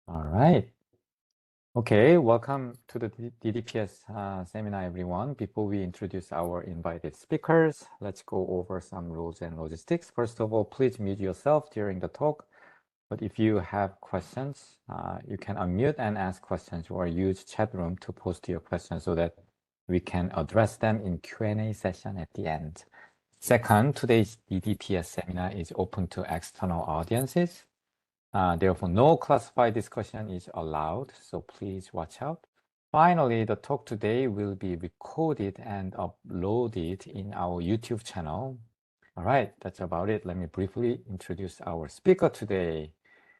All right. Okay, welcome to the DDPS seminar, everyone. Before we introduce our invited speakers, let's go over some rules and logistics. First of all, please mute yourself during the talk. But if you have questions, you can unmute and ask questions or use chat room to post your questions so that we can address them in Q&A session at the end. Second, today's DDPS seminar is open to external audiences. Therefore, no classified discussion is allowed, so please watch out. Finally, the talk today will be recorded and uploaded in our YouTube channel. All right, that's about it. Let me briefly introduce our speaker today.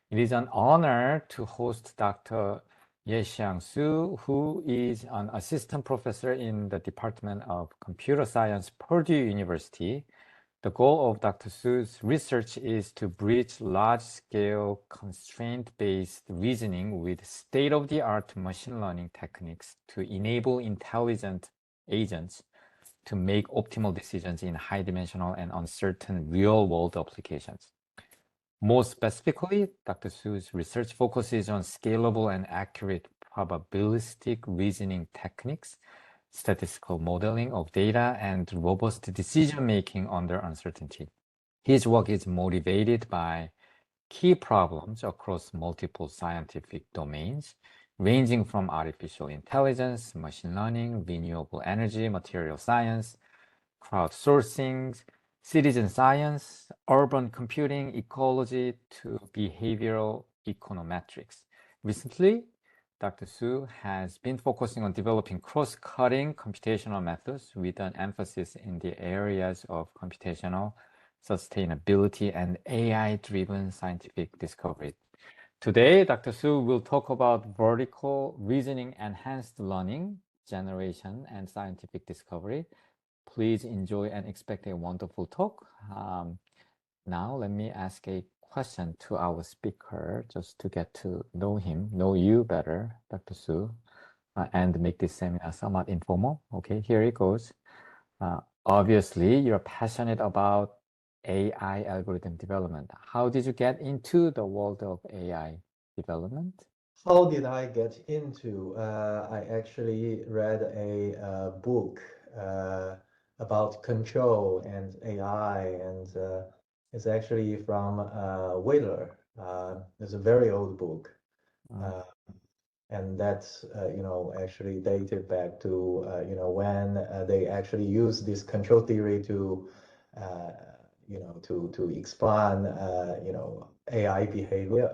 It is an honor to host Dr. Ye-Xiang Su, who is an assistant professor in the Department of Computer Science, Purdue University. The goal of Dr. Su's research is to bridge large-scale constraint-based reasoning with state-of-the-art machine learning techniques to enable intelligent agents to make optimal decisions in high-dimensional and uncertain real-world applications. More specifically, Dr. Su's research focuses on scalable and accurate probabilistic reasoning techniques, statistical modeling of data, and robust decision-making under uncertainty. His work is motivated by key problems across multiple scientific domains, ranging from artificial intelligence, machine learning, renewable energy, material science, crowdsourcing, citizen science, urban computing, ecology, to behavioral econometrics. Recently, Dr. Su has been focusing on developing cross-cutting computational methods with an emphasis in the areas of computational sustainability and AI-driven scientific discovery. Today, Dr. Su will talk about vertical reasoning, enhanced learning, generation, and scientific discovery. Please enjoy and expect a wonderful talk. Now, let me ask a question to our speaker just to get to know him, know you better, Dr. Su, and make this seminar somewhat informal. Okay, here it goes. Obviously, you're passionate about AI algorithm development. How did you get into the world of AI development? How did I get into? I actually read a book about control and AI, and it's actually from Wheeler. It's a very old book, and that's actually dated back to when they actually used this control theory to to explain AI behavior,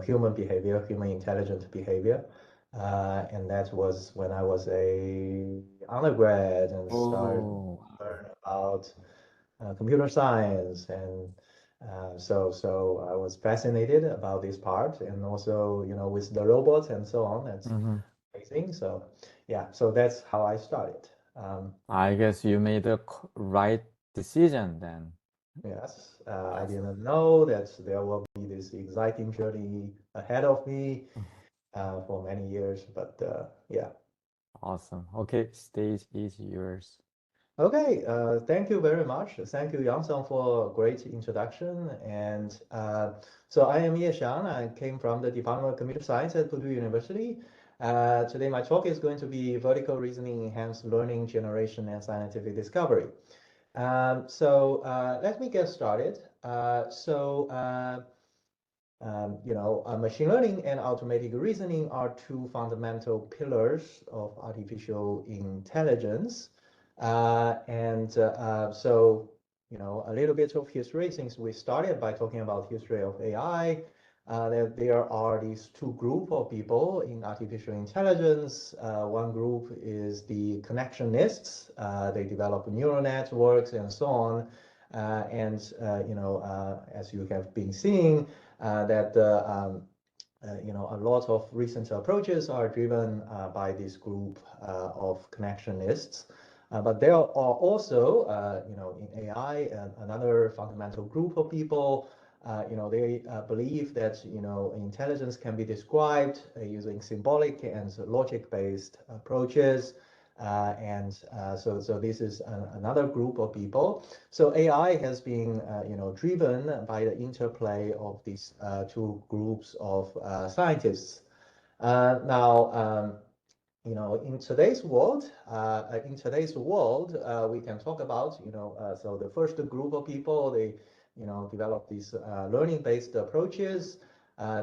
human behavior, human intelligent behavior. And that was when I was a undergrad and started to learn about computer science. And so I was fascinated about this part, and also, with the robots and so on. That's amazing. So yeah, so that's how I started. I guess you made the right decision then. Yes, I didn't know that there will be this exciting journey ahead of me for many years, but yeah. Awesome. Okay, stage is yours. Okay, thank you very much. Thank you, Yang-sung, for a great introduction. And so I am Ye Xiang. I came from the Department of Computer Science at Purdue University. Today, my talk is going to be vertical reasoning, enhanced learning, generation, and scientific discovery. Let me get started. Machine learning and automatic reasoning are two fundamental pillars of artificial intelligence. A little bit of history, since we started by talking about history of AI. There are these two groups of people in artificial intelligence. One group is the connectionists. They develop neural networks and so on. As you have been seeing, that a lot of recent approaches are driven by this group of connectionists. But there are also, in AI, another fundamental group of people. They believe that intelligence can be described using symbolic and logic-based approaches. So this is another group of people. So AI has been, driven by the interplay of these two groups of scientists. Now, in today's world, we can talk about, so the first group of people, they, develop these learning-based approaches.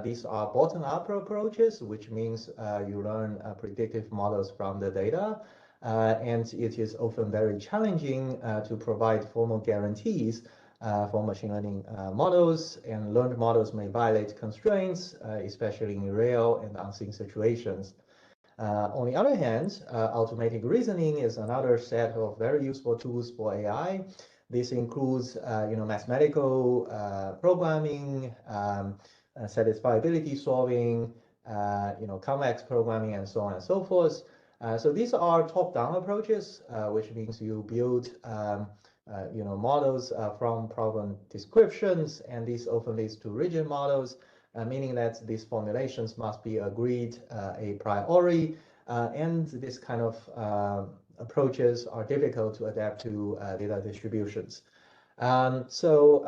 These are bottom-up approaches, which means you learn predictive models from the data. And it is often very challenging to provide formal guarantees for machine learning models, and learned models may violate constraints, especially in real and unseen situations. On the other hand, automatic reasoning is another set of very useful tools for AI. This includes, mathematical programming, satisfiability solving, convex programming, and so on and so forth. So these are top-down approaches, which means you build, models from problem descriptions, and this often leads to rigid models, meaning that these formulations must be agreed a priori, and this kind of approaches are difficult to adapt to data distributions. So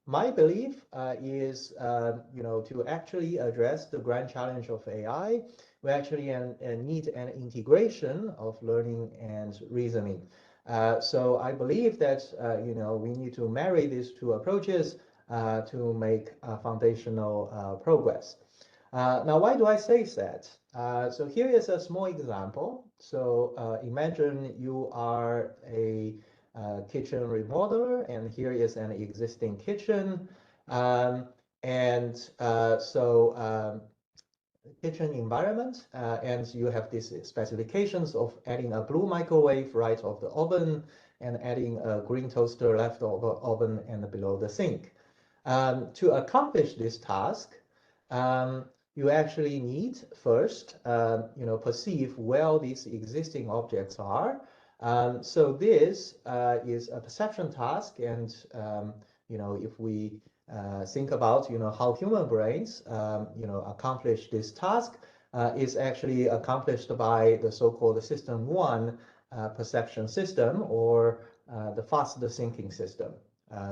my belief is, to actually address the grand challenge of AI, we actually need an integration of learning and reasoning. So I believe that, we need to marry these two approaches to make foundational progress. Now, why do I say that? So here is a small example. So imagine you are a kitchen remodeler, and here is an existing kitchen. Kitchen environment, and you have these specifications of adding a blue microwave right of the oven and adding a green toaster left of the oven and below the sink. To accomplish this task, you actually need first, perceive where these existing objects are. So this is a perception task, and if we think about how human brains accomplish this task, is actually accomplished by the so-called system 1 perception system, or the fast thinking system,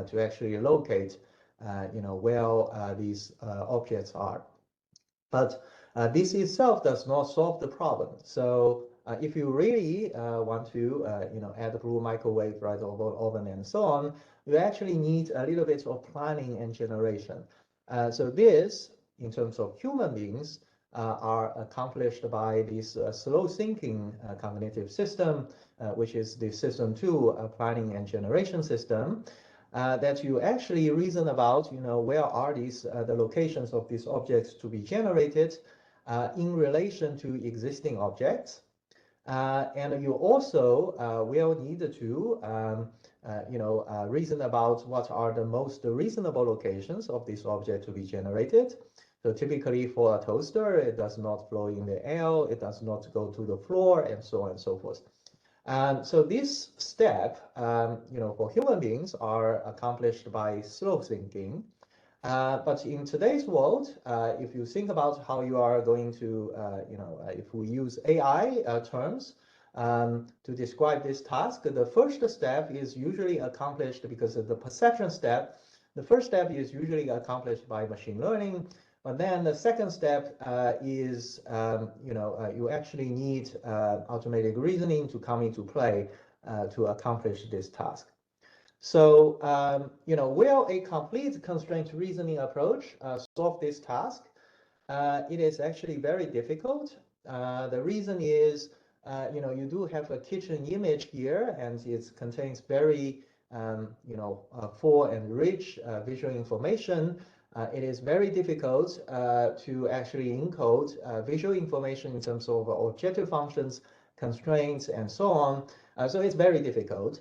to actually locate where these objects are. But this itself does not solve the problem. So if you really want to add a blue microwave right over oven and so on, you actually need a little bit of planning and generation. So this, in terms of human beings, are accomplished by this slow thinking cognitive system, which is the system 2 planning and generation system, that you actually reason about, where are these the locations of these objects to be generated in relation to existing objects. And you also will need to reason about what are the most reasonable locations of this object to be generated. So typically for a toaster, it does not flow in the air, it does not go to the floor, and so on and so forth. So this step, for human beings are accomplished by slow thinking. But in today's world, if you think about how you are going to, if we use AI terms to describe this task, the first step is usually accomplished because of the perception step. The first step is usually accomplished by machine learning. But then the second step is, you actually need automatic reasoning to come into play to accomplish this task. So, will a complete constraint reasoning approach solve this task? It is actually very difficult. The reason is, you do have a kitchen image here, and it contains very, full and rich visual information. It is very difficult to actually encode visual information in terms of objective functions, constraints, and so on. So it's very difficult.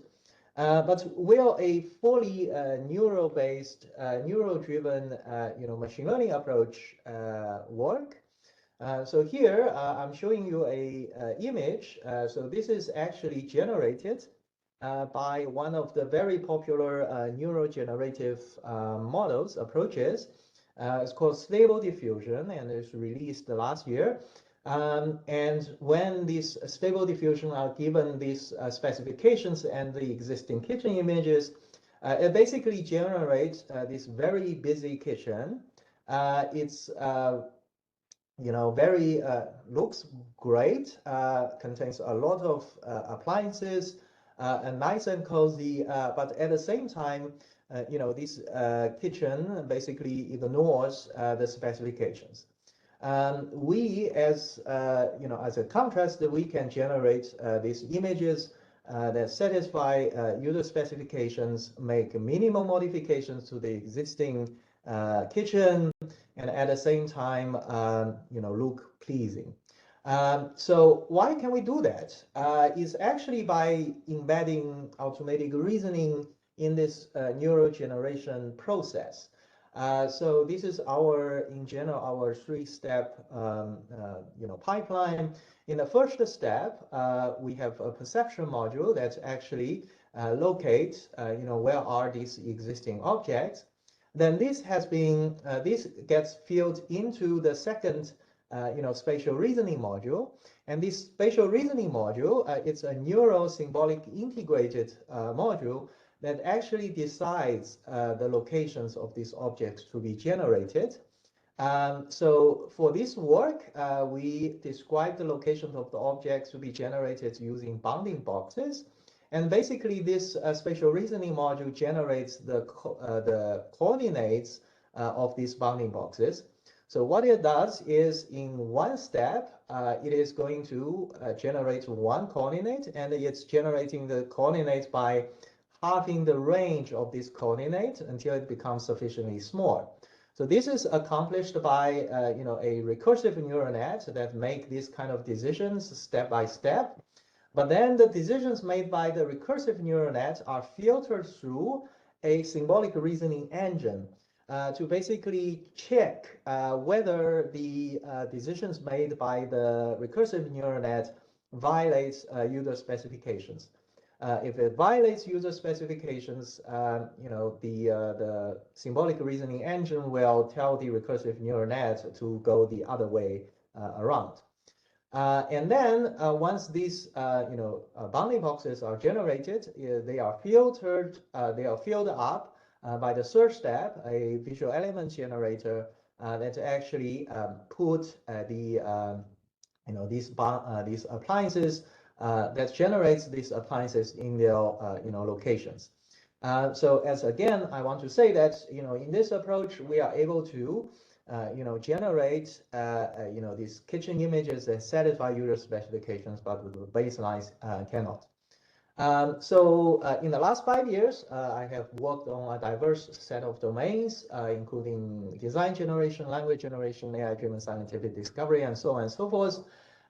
But will a fully neural-based, neural-driven, machine learning approach work? So here I'm showing you a image. So this is actually generated by one of the very popular neurogenerative models approaches. It's called Stable Diffusion, and it's released last year. And when these stable diffusion are given these specifications and the existing kitchen images, it basically generates this very busy kitchen. It's very looks great, contains a lot of appliances, and nice and cozy, but at the same time, this kitchen basically ignores the specifications. We, as as a contrast, we can generate these images that satisfy user specifications, make minimal modifications to the existing kitchen, and at the same time, look pleasing. So why can we do that? Is actually by embedding automatic reasoning in this neural generation process. So this is in general, our three-step, pipeline. In the first step, we have a perception module that actually locates, where are these existing objects. Then this gets filled into the second, spatial reasoning module. And this spatial reasoning module, it's a neural symbolic integrated module that actually decides the locations of these objects to be generated. So for this work, we describe the locations of the objects to be generated using bounding boxes. And basically, this spatial reasoning module generates the coordinates of these bounding boxes. So what it does is, in one step, it is going to generate one coordinate, and it's generating the coordinates by halving the range of this coordinate until it becomes sufficiently small. So this is accomplished by a recursive neural net that make these kind of decisions step by step. But then the decisions made by the recursive neural net are filtered through a symbolic reasoning engine to basically check whether the decisions made by the recursive neural net violates user specifications. If it violates user specifications, the symbolic reasoning engine will tell the recursive neural net to go the other way around. And then once these bounding boxes are generated, they are filtered, they are filled up by the third step, a visual element generator that actually put these appliances that generates these appliances in their locations. So as again, I want to say that in this approach we are able to generate these kitchen images that satisfy user specifications, but the baselines cannot. So in the last 5 years, I have worked on a diverse set of domains, including design generation, language generation, AI-driven scientific discovery, and so on and so forth.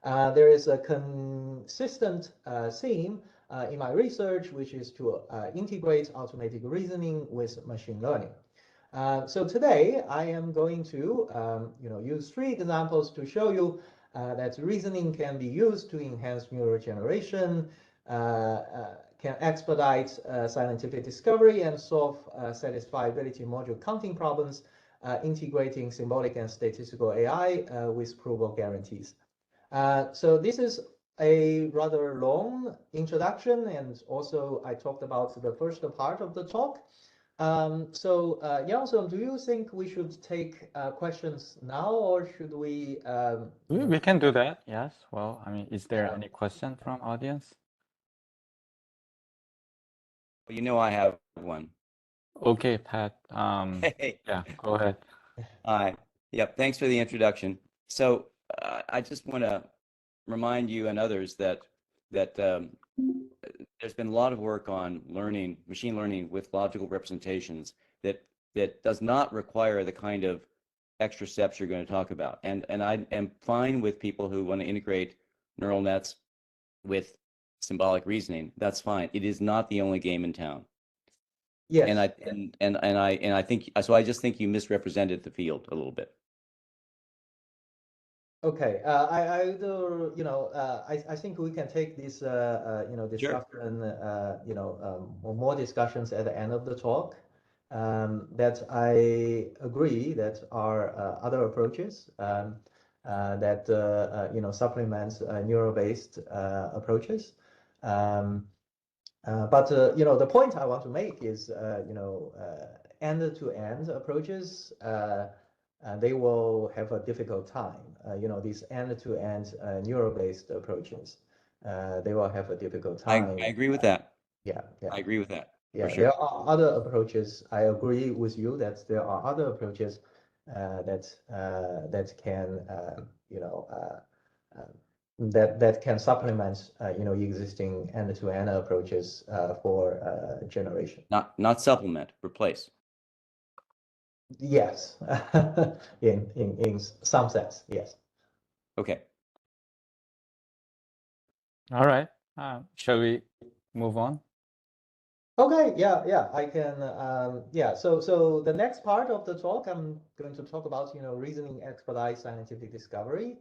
There is a consistent theme in my research, which is to integrate automatic reasoning with machine learning. So today I am going to use 3 examples to show you that reasoning can be used to enhance neural generation, can expedite scientific discovery, and solve satisfiability modulo counting problems, integrating symbolic and statistical AI with provable guarantees. So this is a rather long introduction, and also I talked about the first part of the talk. So Yang, do you think we should take questions now, or should we? We can do that. Yes. Well, I mean, is there any question from audience? I have one. Okay, Pat. Hey. Yeah, go ahead. Hi. Yep. Thanks for the introduction. So I just want to remind you and others that there's been a lot of work on machine learning with logical representations that does not require the kind of extra steps you're going to talk about. And I am fine with people who want to integrate neural nets with symbolic reasoning. That's fine. It is not the only game in town. Yes. And I think so. I just think you misrepresented the field a little bit. Okay, I think we can take this discussion, more discussions at the end of the talk. That I agree that are other approaches. that supplements neural-based approaches. But the point I want to make is end-to-end approaches, they will have a difficult time. These end-to-end neural-based approaches, they will have a difficult time. I agree with that. Yeah. I agree with that. Yeah, for sure. there are other approaches. I agree with you that there are other approaches that can that can supplement existing end-to-end approaches for generation. Not supplement, replace. Yes, in some sense, yes. Okay. All right. Shall we move on? Okay, yeah, I can. So the next part of the talk, I'm going to talk about reasoning expedite scientific discovery.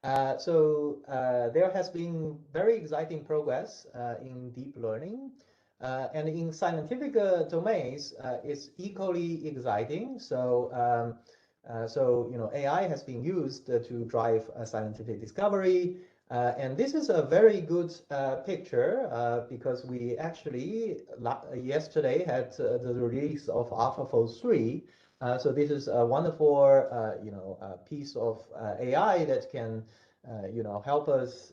There has been very exciting progress in deep learning, and in scientific domains, it's equally exciting. AI has been used to drive scientific discovery. And this is a very good picture because we actually yesterday had the release of AlphaFold 3. So this is a wonderful piece of AI that can help us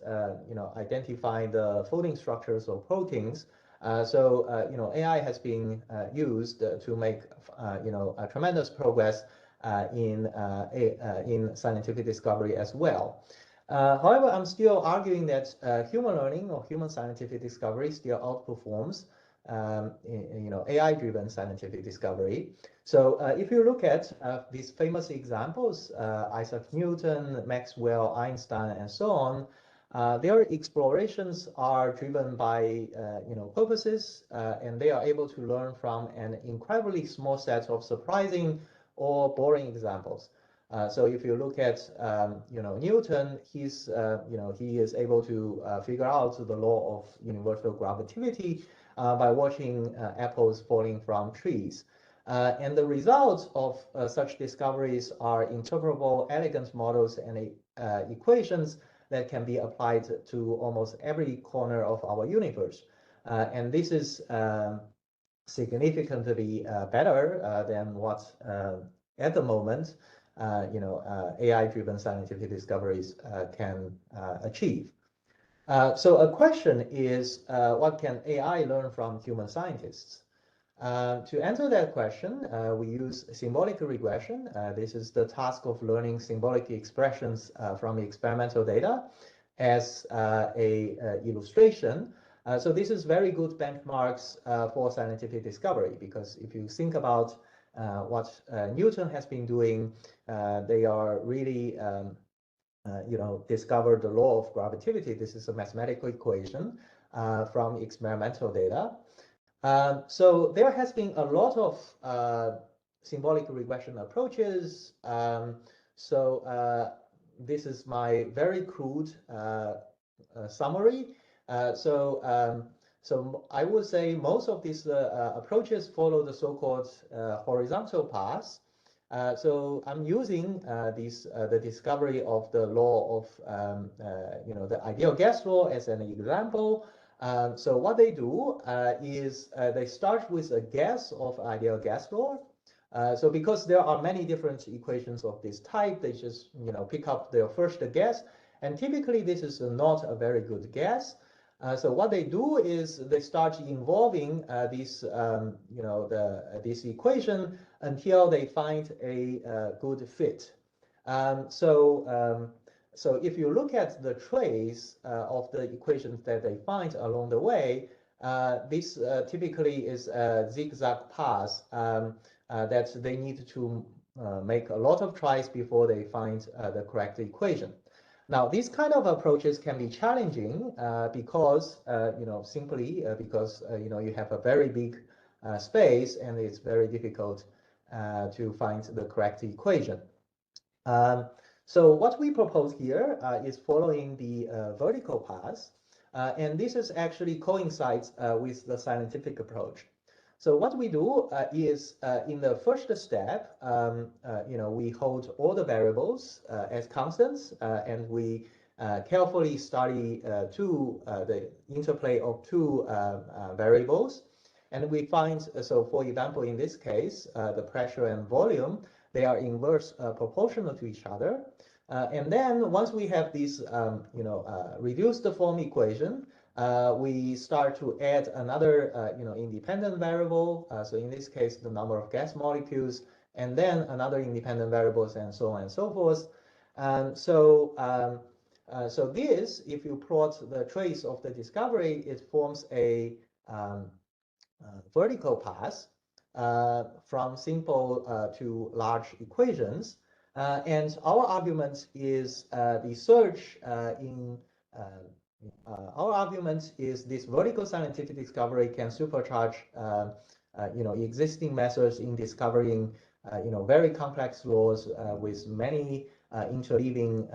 identify the folding structures of proteins. AI has been used to make a tremendous progress in scientific discovery as well. However, I'm still arguing that human learning or human scientific discovery still outperforms AI-driven scientific discovery. So if you look at these famous examples, Isaac Newton, Maxwell, Einstein, and so on, their explorations are driven by purposes, and they are able to learn from an incredibly small set of surprising or boring examples. So if you look at Newton, he's he is able to figure out the law of universal gravity by watching apples falling from trees. And the results of such discoveries are interpretable, elegant models and equations that can be applied to almost every corner of our universe. And this is significantly better than what at the moment AI-driven scientific discoveries can achieve. So a question is, what can AI learn from human scientists? To answer that question, we use symbolic regression. This is the task of learning symbolic expressions from experimental data as a illustration. So this is very good benchmarks for scientific discovery, because if you think about what Newton has been doing, they are really discovered the law of gravity. This is a mathematical equation from experimental data. So there has been a lot of symbolic regression approaches. This is my very crude summary. So I would say most of these approaches follow the so-called horizontal paths. So I'm using the discovery of the law of the ideal gas law as an example. So what they do is they start with a guess of ideal gas law. So because there are many different equations of this type, they just pick up their first guess, and typically this is not a very good guess. So what they do is they start involving this equation until they find a good fit. So if you look at the trace of the equations that they find along the way, this typically is a zigzag path that they need to make a lot of tries before they find the correct equation. Now, these kind of approaches can be challenging because, simply because, you have a very big space and it's very difficult to find the correct equation. So what we propose here is following the vertical path, and this is actually coincides with the scientific approach. So what we do is in the first step, we hold all the variables as constants, and we carefully study the interplay of two variables. And we find, so for example, in this case, the pressure and volume, they are inverse proportional to each other. And then once we have this, reduced form equation, we start to add another, independent variable. So in this case, the number of gas molecules, and then another independent variables, and so on and so forth. So this, if you plot the trace of the discovery, it forms a vertical path from simple to large equations. And our argument is the search our argument is this vertical scientific discovery can supercharge, existing methods in discovering, very complex laws with many interleaving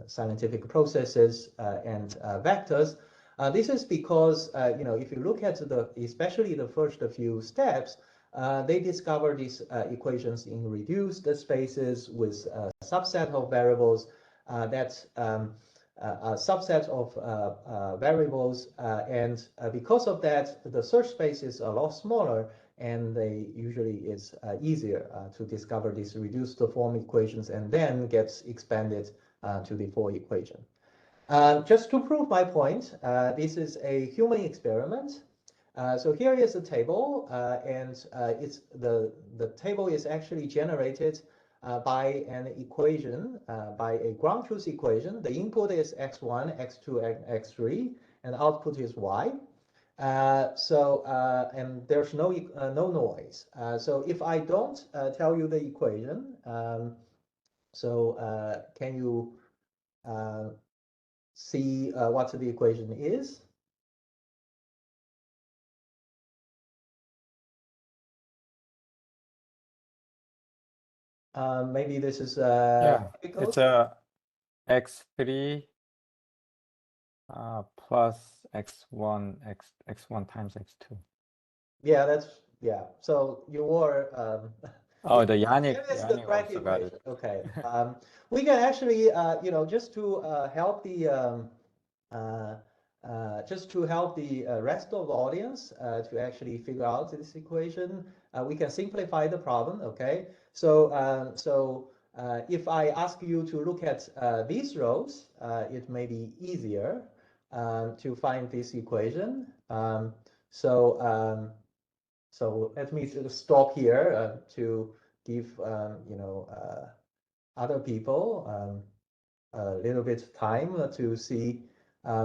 scientific processes and vectors. This is because, if you look at especially the first few steps, they discover these equations in reduced spaces with a subset of variables that a subset of variables, and because of that, the search space is a lot smaller, and they usually is easier to discover these reduced form equations and then gets expanded to the full equation. Just to prove my point, this is a human experiment. So here is the table, and it's the table is actually generated by an equation, by a ground truth equation. The input is x1, x2, and x3, and output is y. And there's no noise. So if I don't tell you the equation, can you see what the equation is? Maybe this is difficult. It's a x3 plus x1 times x2. Yeah, so you were oh, the Yannick the correct also got equation. it. Okay. We can actually just to help the rest of the audience to actually figure out this equation, we can simplify the problem. Okay, so if I ask you to look at these rows, it may be easier to find this equation. So let me stop here to give other people a little bit of time to see.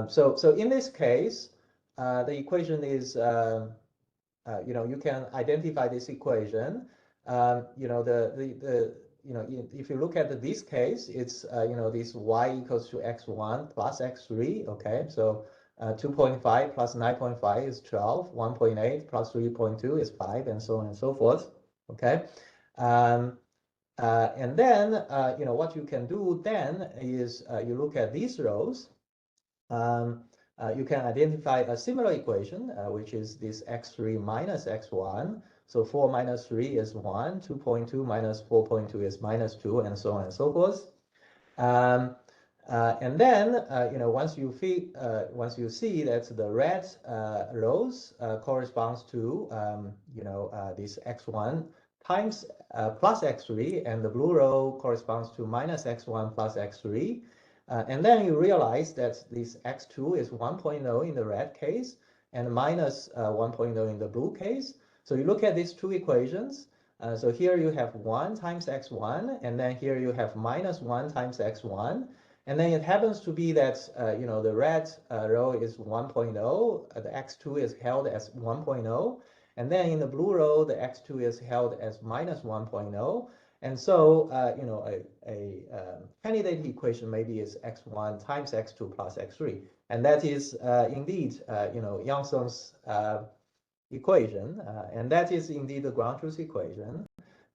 So in this case, the equation is, you can identify this equation. If you look at this case, it's this y equals to x1 plus x3. Okay, so 2.5 plus 9.5 is 12. 1.8 plus 3.2 is 5, and so on and so forth. Okay. And then, what you can do then is you look at these rows. You can identify a similar equation, which is this x3 minus x1. So 4 minus 3 is 1. 2.2 minus 4.2 is minus 2, and so on and so forth. And then, once you see that the red rows corresponds to, this x1 times plus x3, and the blue row corresponds to minus x1 plus x3. And then you realize that this x2 is 1.0 in the red case and minus 1.0 in the blue case. So you look at these two equations. So here you have 1 times x1, and then here you have minus 1 times x1. And then it happens to be that, the red row is 1.0, the x2 is held as 1.0. And then in the blue row, the x2 is held as minus 1.0. And so, a candidate equation maybe is x1 times x2 plus x3. And that is indeed, Yang-Sung's equation. And that is indeed the ground truth equation.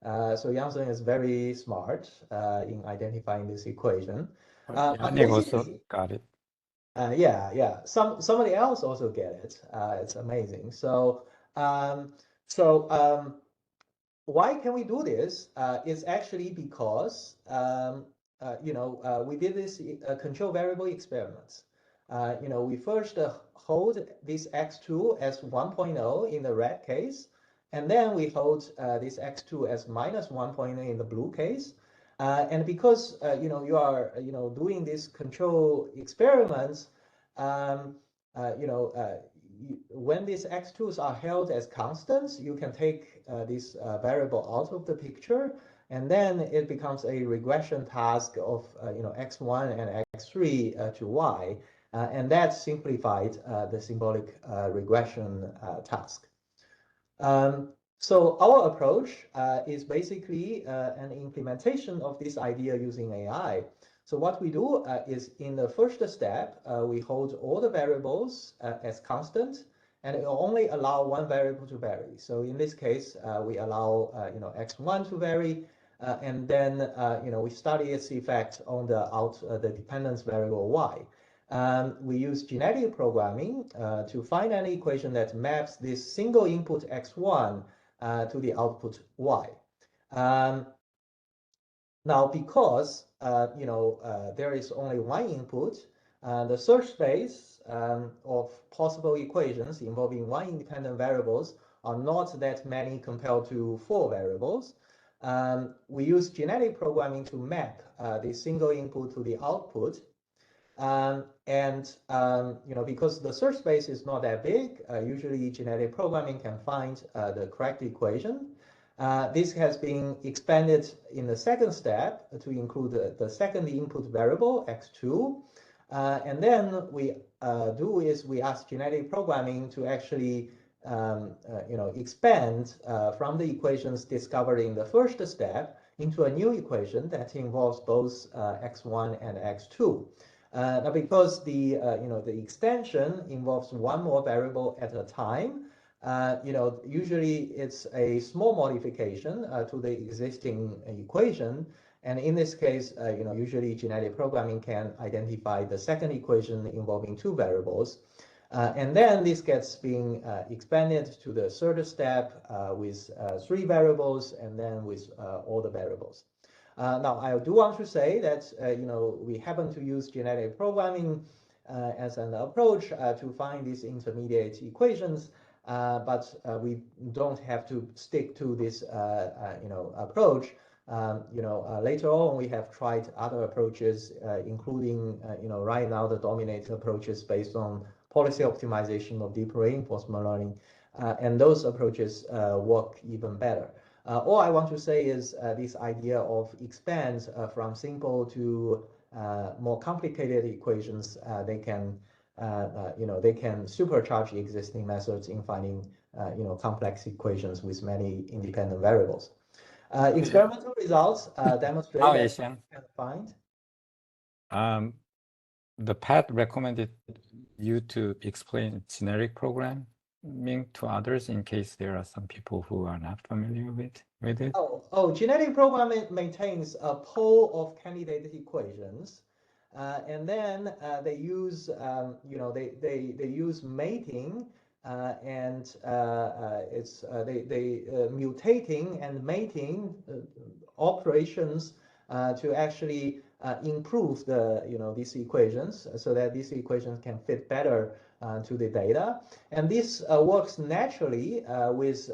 So Yang-Sung is very smart in identifying this equation. Yannick also got it. Yeah. Somebody else also get it. It's amazing. So, So why can we do this? It's actually because we did this control variable experiments. We first hold this x2 as 1.0 in the red case, and then we hold this x2 as minus 1.0 in the blue case. And because you are doing these control experiments, when these x2s are held as constants, you can take this variable out of the picture, and then it becomes a regression task of x1 and x3 to y, and that simplified the symbolic regression task. So our approach is basically an implementation of this idea using AI. So what we do is in the first step, we hold all the variables as constant, and it only allow one variable to vary. So in this case, we allow x1 to vary, and then we study its effect on the dependence variable y. We use genetic programming to find an equation that maps this single input x1 to the output y. Now, because there is only one input, the search space of possible equations involving one independent variables are not that many compared to 4 variables. We use genetic programming to map the single input to the output. Because the search space is not that big, usually genetic programming can find the correct equation. This has been expanded in the second step to include the second input variable, x2. And then we we ask genetic programming to actually expand from the equations discovered in the first step into a new equation that involves both x1 and x2. Now, because the extension involves one more variable at a time, usually it's a small modification to the existing equation. And in this case, usually genetic programming can identify the second equation involving 2 variables. And then this gets being expanded to the third step with 3 variables, and then with all the variables. Now, I do want to say that we happen to use genetic programming as an approach to find these intermediate equations, but we don't have to stick to this approach. Later on, we have tried other approaches, including right now the dominant approaches based on policy optimization of deep reinforcement learning, and those approaches work even better. All I want to say is this idea of expand from simple to more complicated equations, they can supercharge existing methods in finding complex equations with many independent variables. Experimental results demonstrate that you can find. The Pat recommended you to explain generic programming to others in case there are some people who are not familiar with it. Genetic programming maintains a pool of candidate equations, and then they use they use mating and mutating and mating operations to actually improve these equations so that these equations can fit better to the data. And this works naturally with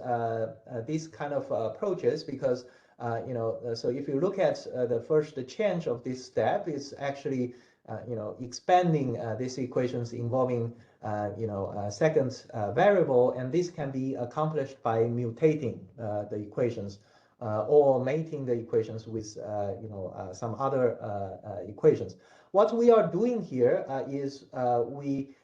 these kind of approaches because so if you look at the first change of this step, it's actually expanding these equations involving a second variable, and this can be accomplished by mutating the equations or mating the equations with some other equations. What we are doing here is we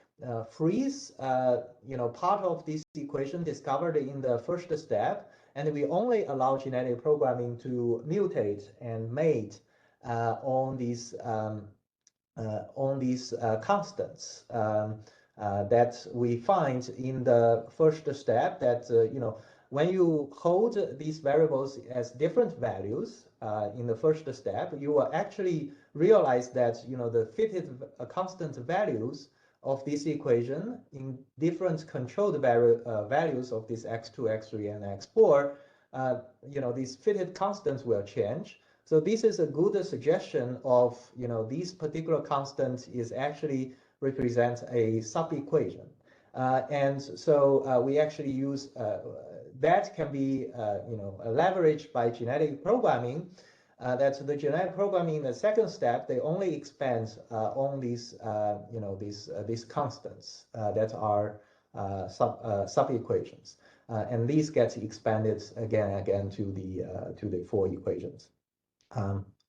freeze part of this equation discovered in the first step, and we only allow genetic programming to mutate and mate on these constants that we find in the first step. That when you hold these variables as different values in the first step, you will actually realize that the fitted constant values of this equation in different controlled values of this x2, x3, and x4, these fitted constants will change. So this is a good suggestion of, this particular constant is actually represents a sub-equation. And so we actually use that can be leveraged by genetic programming. That's the genetic programming in the second step. They only expand on these these constants that are sub-equations, and these get expanded again and again to the four equations.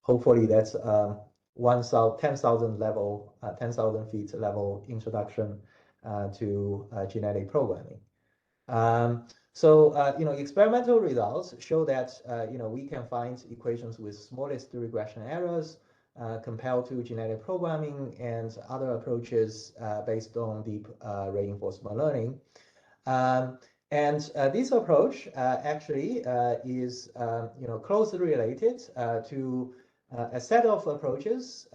Hopefully that's 10,000 level, 10,000 feet level introduction to genetic programming. Experimental results show that we can find equations with smallest regression errors compared to genetic programming and other approaches based on deep reinforcement learning. This approach actually is closely related to a set of approaches.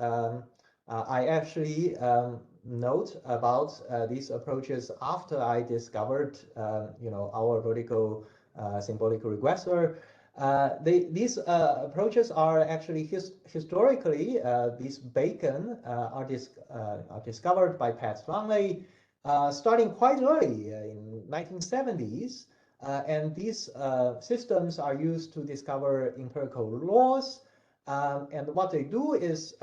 I actually note about these approaches after I discovered our vertical symbolic regressor. These approaches are actually historically these Bacon are discovered by Pat Longley starting quite early in 1970s, and these systems are used to discover empirical laws. And what they do is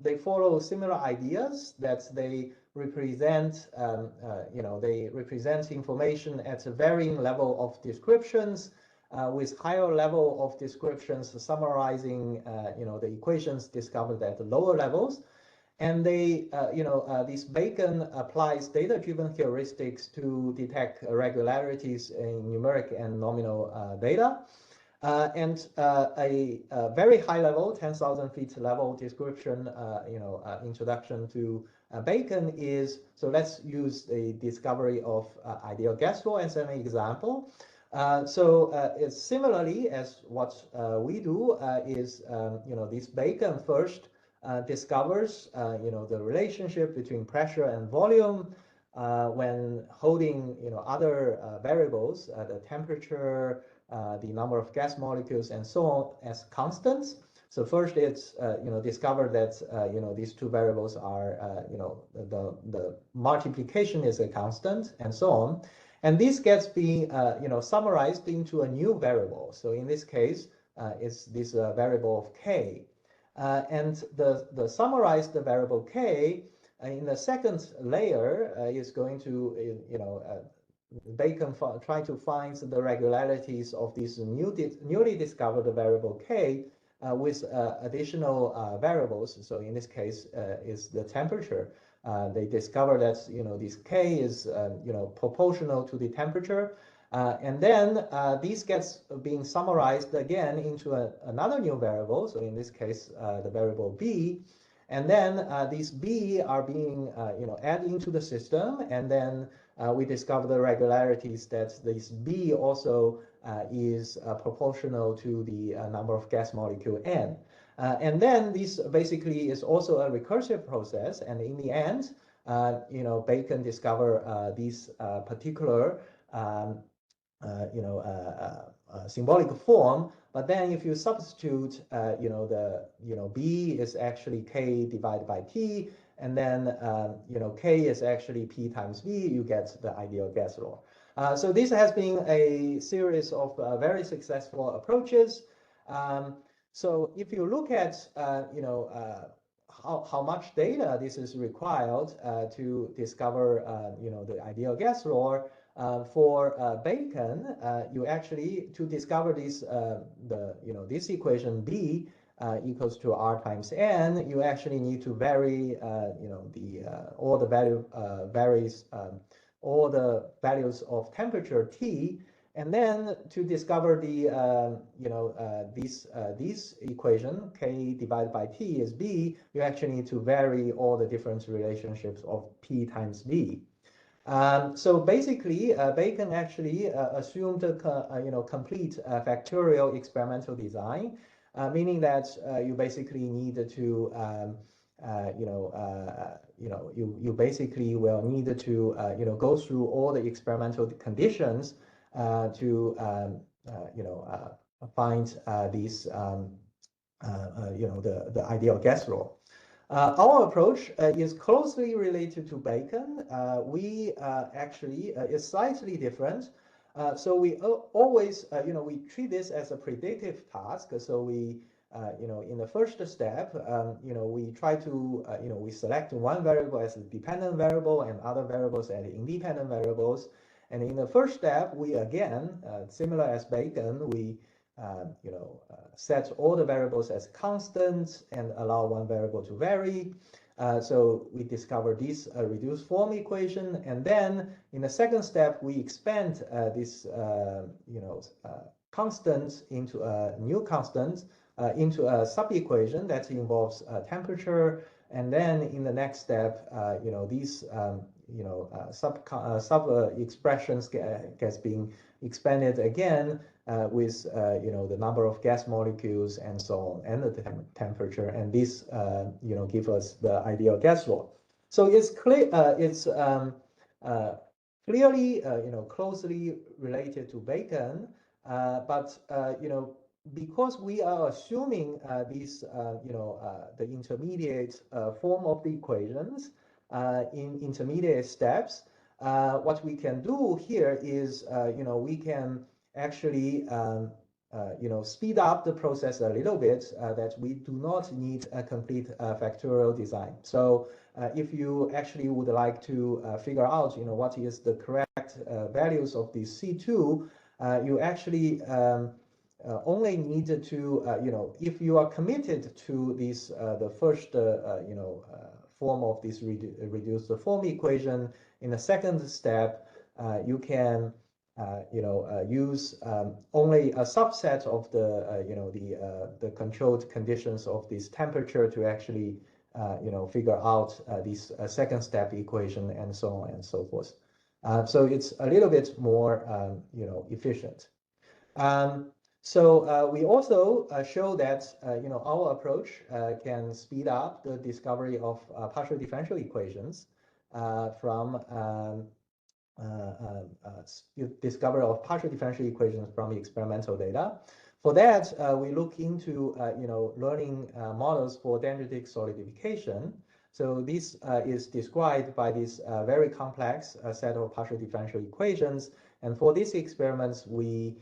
they follow similar ideas that they represent, they represent information at a varying level of descriptions, with higher level of descriptions summarizing, the equations discovered at the lower levels. And they, this Bacon applies data-driven heuristics to detect irregularities in numeric and nominal data. And a very high level, 10,000 feet level description, introduction to Bacon is, so let's use the discovery of ideal gas law as an example. It's similarly as what we do is, this Bacon first discovers, the relationship between pressure and volume when holding, other variables, the temperature, the number of gas molecules, and so on as constants. So first, it's discovered that these two variables are the multiplication is a constant, and so on. And this gets being summarized into a new variable. So in this case, it's this variable of k. And the summarized variable k in the second layer is going to, Bacon try to find the regularities of this newly discovered variable k with additional variables. So in this case, is the temperature. They discover that this k is proportional to the temperature. And then this gets being summarized again into another new variable. So in this case, the variable b. And then these b are being added into the system. And then we discover the regularities that this b also is proportional to the number of gas molecule n. And then this basically is also a recursive process. And in the end, Bacon discover this particular symbolic form. But then if you substitute, b is actually k divided by t, and then k is actually p times v, you get the ideal gas law. So this has been a series of very successful approaches. So if you look at how much data this is required to discover the ideal gas law, for Bacon, you actually, to discover this this equation b equals to r times n, you actually need to vary all the values of temperature t, and then to discover the this equation k divided by t is b, you actually need to vary all the different relationships of p times v. So basically, Bacon actually assumed a complete factorial experimental design, meaning that you basically need to you basically will need to go through all the experimental conditions to find these the ideal gas law. Our approach is closely related to Bacon. We actually is slightly different. So we always, we treat this as a predictive task. So we, in the first step, we try to, we select one variable as a dependent variable and other variables as independent variables. And in the first step, we again, similar as Bacon, we set all the variables as constants and allow one variable to vary. So we discover this reduced form equation, and then in the second step we expand this constant into a new constant into a sub-equation that involves temperature, and then in the next step, these sub expressions gets being expanded again with the number of gas molecules and so on, and the temperature, and this give us the ideal gas law. So it's clear, it's clearly closely related to Bacon, but because we are assuming these the intermediate form of the equations in intermediate steps, what we can do here is we can actually speed up the process a little bit, that we do not need a complete factorial design. So if you actually would like to figure out what is the correct values of the C2, you actually only need to if you are committed to this the first form of this reduced form equation, in the second step you can use only a subset of the controlled conditions of this temperature to actually figure out this second step equation, and so on and so forth. So it's a little bit more efficient. So we also show that our approach can speed up the discovery of partial differential equations from discovery of partial differential equations from experimental data. For that, we look into learning models for dendritic solidification. So this is described by this very complex set of partial differential equations. And for these experiments, we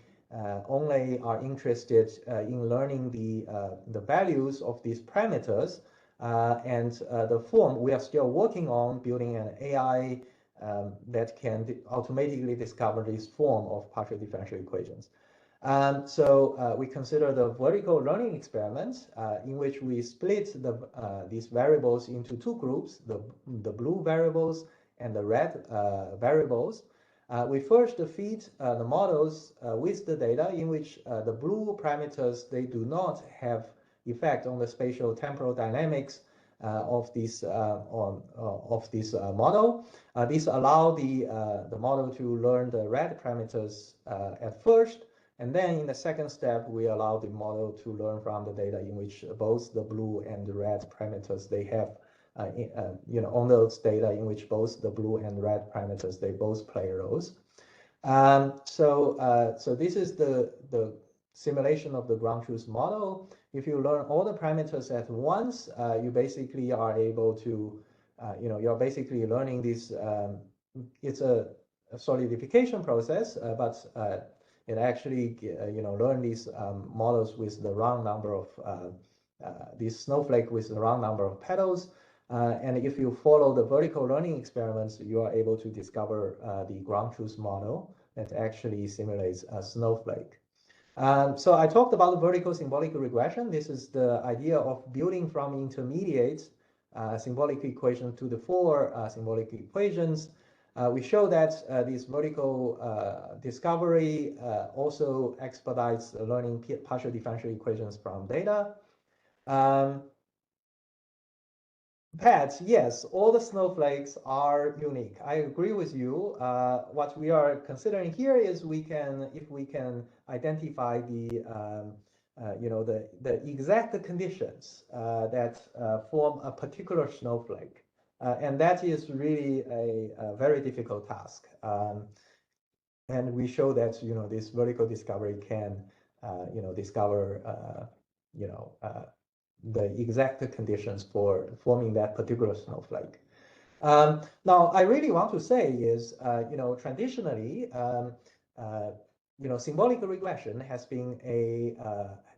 only are interested in learning the values of these parameters, and the form. We are still working on building an AI that can automatically discover this form of partial differential equations. So we consider the vertical learning experiment in which we split these variables into two groups, the blue variables and the red variables. We first feed the models with the data in which the blue parameters, they do not have effect on the spatial temporal dynamics of this model. This allow the model to learn the red parameters at first, and then in the second step we allow the model to learn from the data in which both the blue and the red parameters, they have on those data in which both the blue and red parameters, they both play roles. So this is the simulation of the ground truth model. If you learn all the parameters at once, you basically are able to, you're basically learning this. It's a solidification process, but it actually, learn these models with the round number of this snowflake with the round number of petals. And if you follow the vertical learning experiments, you are able to discover the ground truth model that actually simulates a snowflake. So I talked about the vertical symbolic regression. This is the idea of building from intermediate symbolic equation to the four symbolic equations. We show that this vertical discovery also expedites learning partial differential equations from data. Pat, yes, all the snowflakes are unique. I agree with you. What we are considering here is if we can identify the the exact conditions that form a particular snowflake. And that is really a very difficult task. And we show that, this vertical discovery can, discover, the exact conditions for forming that particular snowflake. Now, I really want to say is, traditionally, symbolic regression has been a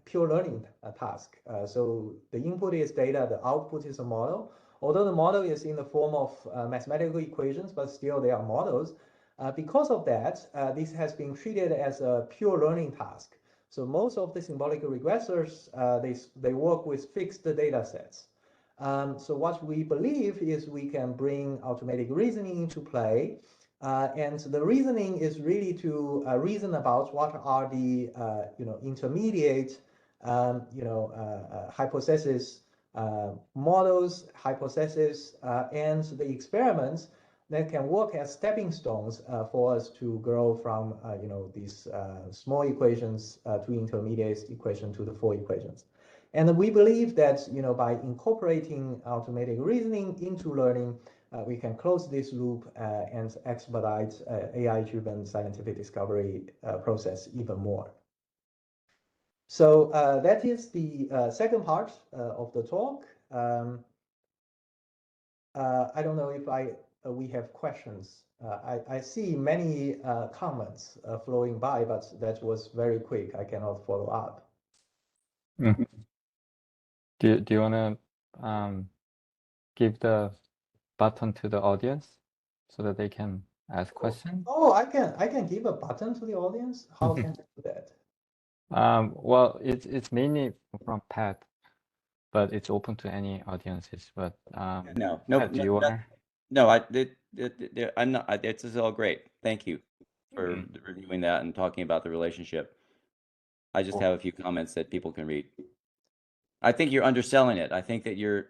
pure learning task. So the input is data, the output is a model. Although the model is in the form of mathematical equations, but still they are models. Because of that, this has been treated as a pure learning task. So most of the symbolic regressors, they work with fixed data sets. So what we believe is we can bring automatic reasoning into play. And the reasoning is really to reason about what are the intermediate hypothesis models, hypotheses, and the experiments that can work as stepping stones for us to grow from these small equations to intermediate equation to the full equations. And we believe that by incorporating automatic reasoning into learning, we can close this loop and expedite AI-driven scientific discovery process even more. So that is the second part of the talk. I don't know if we have questions. I see many comments flowing by, but that was very quick. I cannot follow up. Mm-hmm. Do you want to give the button to the audience so that they can ask questions? Oh, I can give a button to the audience. How can I do that? Well, it's mainly from Pat, but it's open to any audiences. But no, Pat, do you want? No, I'm not. This is all great. Thank you for reviewing that and talking about the relationship. I just have a few comments that people can read. I think you're underselling it. I think that your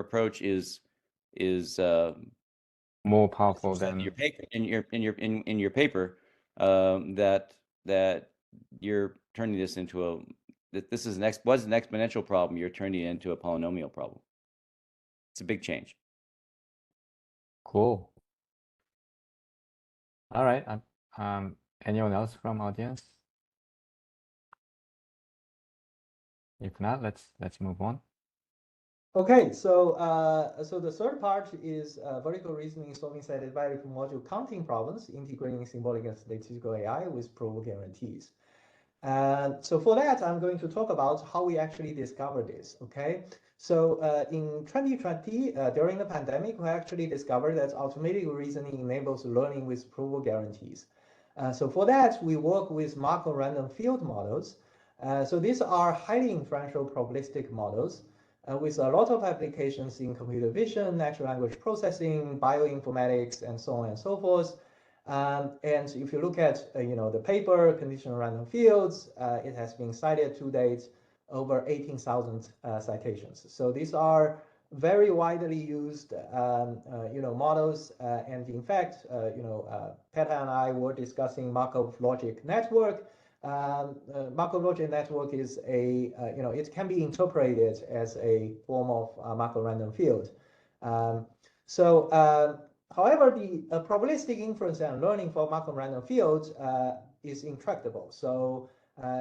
approach is more powerful than your paper in your paper that you're turning this into this is was an exponential problem. You're turning it into a polynomial problem. It's a big change. Cool. All right. Anyone else from audience? If not, let's move on. Okay, so so the third part is vertical reasoning solving satisfiable modulo counting problems, integrating symbolic and statistical AI with probable guarantees. So for that, I'm going to talk about how we actually discovered this. Okay, so in 2020, during the pandemic, we actually discovered that automatic reasoning enables learning with probable guarantees. So for that, we work with Markov random field models. So these are highly inferential probabilistic models with a lot of applications in computer vision, natural language processing, bioinformatics, and so on and so forth. And if you look at the paper, conditional random fields, it has been cited to date over 18,000 citations. So these are very widely used models. And in fact, Peta and I were discussing Markov logic network. Markov logic network is it can be interpreted as a form of Markov random field. However, the probabilistic inference and learning for Markov random fields is intractable. So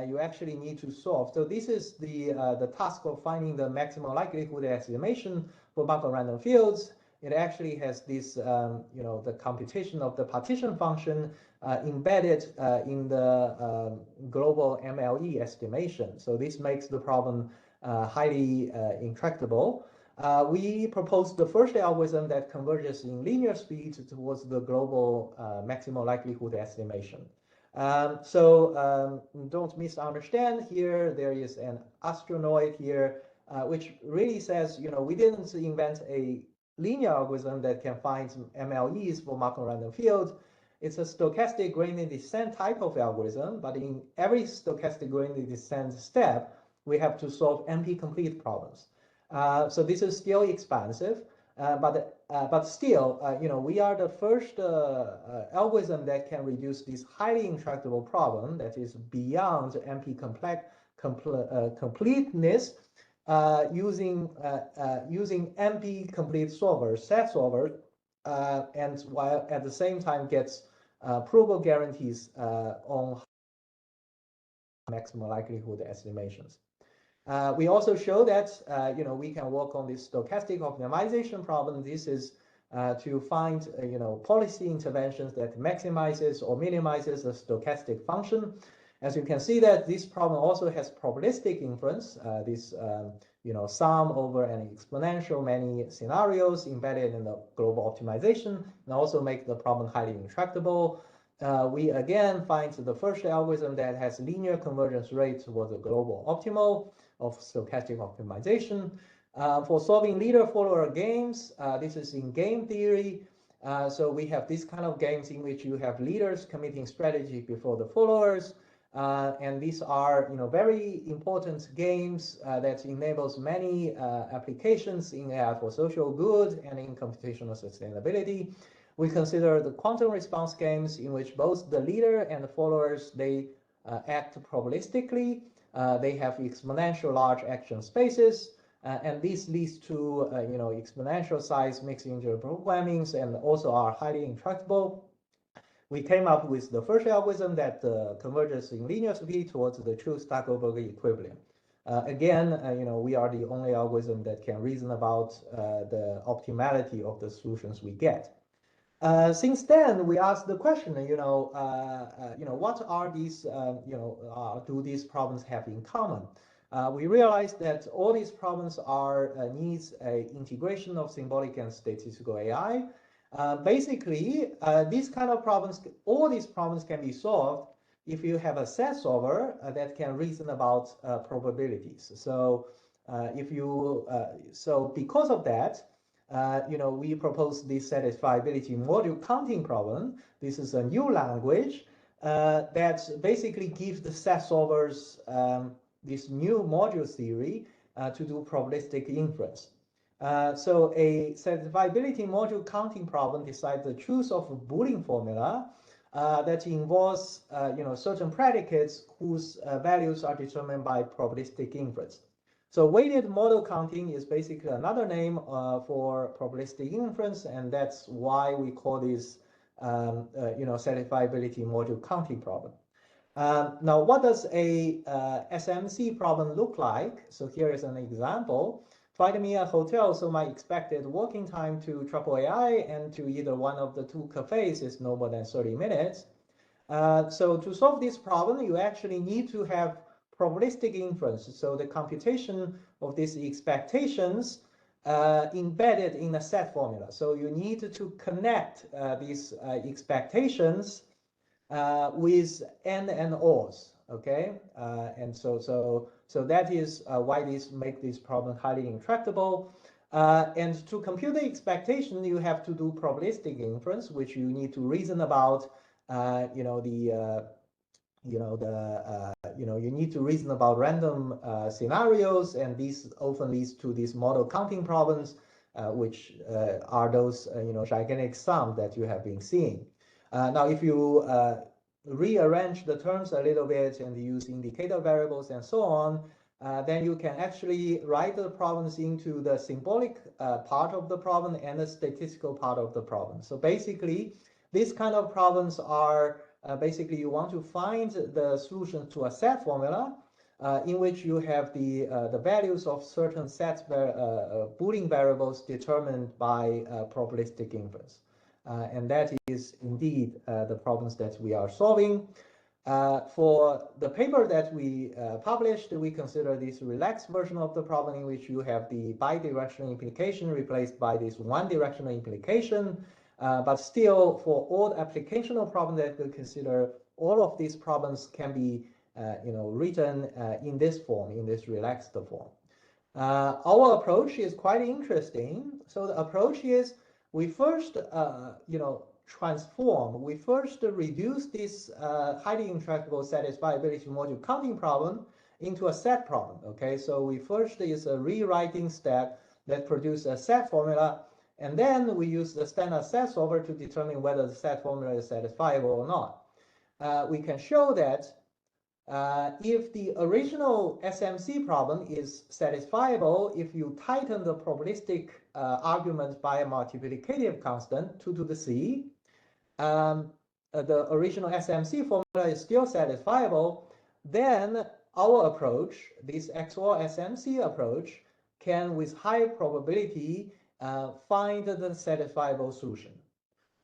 you actually need to solve. So this is the task of finding the maximum likelihood estimation for Markov random fields. It actually has this, the computation of the partition function embedded in the global MLE estimation. So this makes the problem highly intractable. We proposed the first algorithm that converges in linear speed towards the global maximum likelihood estimation. Don't misunderstand here. There is an astronaut here, which really says, we didn't invent a linear algorithm that can find MLEs for Markov random fields. It's a stochastic gradient descent type of algorithm, but in every stochastic gradient descent step, we have to solve NP-complete problems. So this is still expensive, but still, we are the first algorithm that can reduce this highly intractable problem that is beyond NP completeness using NP complete solver, set solver, and while at the same time gets probable guarantees on maximum likelihood estimations. We also show that we can work on this stochastic optimization problem. This is to find policy interventions that maximizes or minimizes the stochastic function. As you can see that this problem also has probabilistic inference. This sum over an exponential many scenarios embedded in the global optimization, and also make the problem highly intractable. We again find the first algorithm that has linear convergence rate towards the global optimal of stochastic optimization. For solving leader-follower games, this is in game theory. So we have this kind of games in which you have leaders committing strategy before the followers. And these are very important games that enables many applications in AI for social good and in computational sustainability. We consider the quantum response games in which both the leader and the followers, they act probabilistically. They have exponential large action spaces, and this leads to exponential size mixed integer programmings and also are highly intractable. We came up with the first algorithm that converges in linear speed towards the true Stackelberg equilibrium. Again, we are the only algorithm that can reason about the optimality of the solutions we get. Since then, we asked the question, what are these, do these problems have in common? We realized that all these problems needs a integration of symbolic and statistical AI. Basically, these kind of problems, all these problems can be solved if you have a set solver that can reason about probabilities. So, because of that, we propose this satisfiability module counting problem. This is a new language that basically gives the set solvers this new module theory to do probabilistic inference. So a satisfiability module counting problem decides the truth of a Boolean formula that involves certain predicates whose values are determined by probabilistic inference. So weighted model counting is basically another name for probabilistic inference, and that's why we call this satisfiability module counting problem. Now, what does a SMC problem look like? So here is an example. Find me a hotel, so my expected working time to Truffle AI and to either one of the two cafes is no more than 30 minutes. So to solve this problem, you actually need to have probabilistic inference. So the computation of these expectations embedded in a set formula. So you need to connect these expectations with and ors. Okay, and so that is why make this problem highly intractable. And to compute the expectation, you have to do probabilistic inference, which you need to reason about. You need to reason about random scenarios, and this often leads to these model counting problems, which are those gigantic sums that you have been seeing. Now, if you rearrange the terms a little bit and use indicator variables and so on, then you can actually write the problems into the symbolic part of the problem and the statistical part of the problem. So basically, these kind of problems are basically you want to find the solution to a set formula in which you have the values of certain set Boolean variables determined by probabilistic inference. And that is indeed the problems that we are solving. For the paper that we published, we consider this relaxed version of the problem in which you have the bidirectional implication replaced by this one-directional implication. But still, for all applicational problems that we consider, all of these problems can be written in this form, in this relaxed form. Our approach is quite interesting. So the approach is we first transform, we first reduce this highly intractable satisfiability module counting problem into a set problem. Okay, so we first is a rewriting step that produces a set formula, and then we use the standard set solver to determine whether the set formula is satisfiable or not. We can show that if the original SMC problem is satisfiable, if you tighten the probabilistic argument by a multiplicative constant 2 to the c, the original SMC formula is still satisfiable, then our approach, this XOR SMC approach, can with high probability find the satisfiable solution.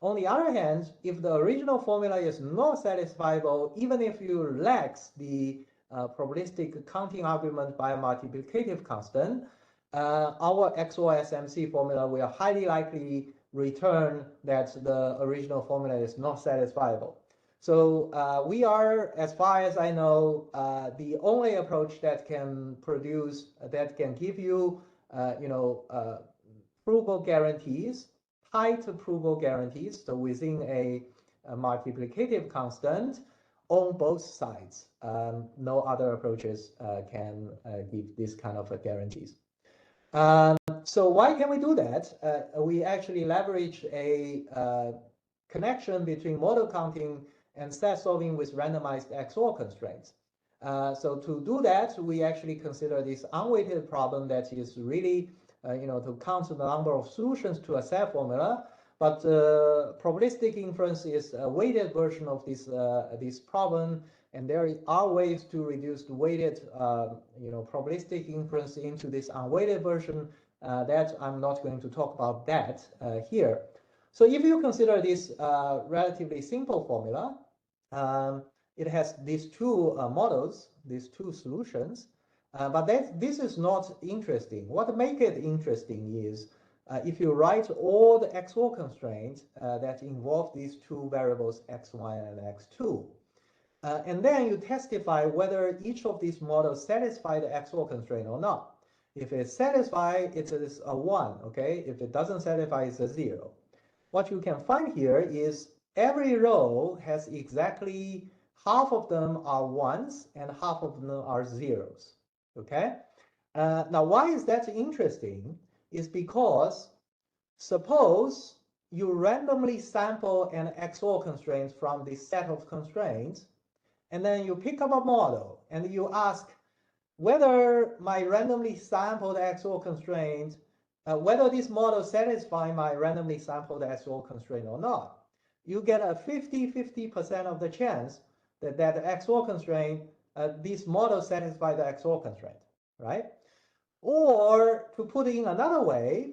On the other hand, if the original formula is not satisfiable, even if you relax the probabilistic counting argument by a multiplicative constant, our XOR SMC formula will highly likely return that the original formula is not satisfiable. So we are, as far as I know, the only approach that can produce, that can give you, provable guarantees, tight provable guarantees, so within a multiplicative constant on both sides. No other approaches can give this kind of guarantees. So why can we do that? We actually leverage a connection between model counting and set solving with randomized XOR constraints. So to do that, we actually consider this unweighted problem that is really, to count the number of solutions to a set formula. But probabilistic inference is a weighted version of this problem, and there are ways to reduce the weighted, probabilistic inference into this unweighted version. That I'm not going to talk about that here. So if you consider this relatively simple formula, it has these two models, these two solutions, but this is not interesting. What makes it interesting is if you write all the XOR constraints that involve these two variables x1 and x2, and then you testify whether each of these models satisfy the XOR constraint or not. If it satisfies, it is a 1, okay? If it doesn't satisfy, it's a 0. What you can find here is every row has exactly half of them are 1s and half of them are 0s, okay? Now, why is that interesting? Is because suppose you randomly sample an XOR constraint from this set of constraints, and then you pick up a model and you ask whether my randomly sampled XOR constraint, whether this model satisfies my randomly sampled XOR constraint or not. You get a 50-50% of the chance that that XOR constraint, this model satisfies the XOR constraint, right? Or to put it in another way,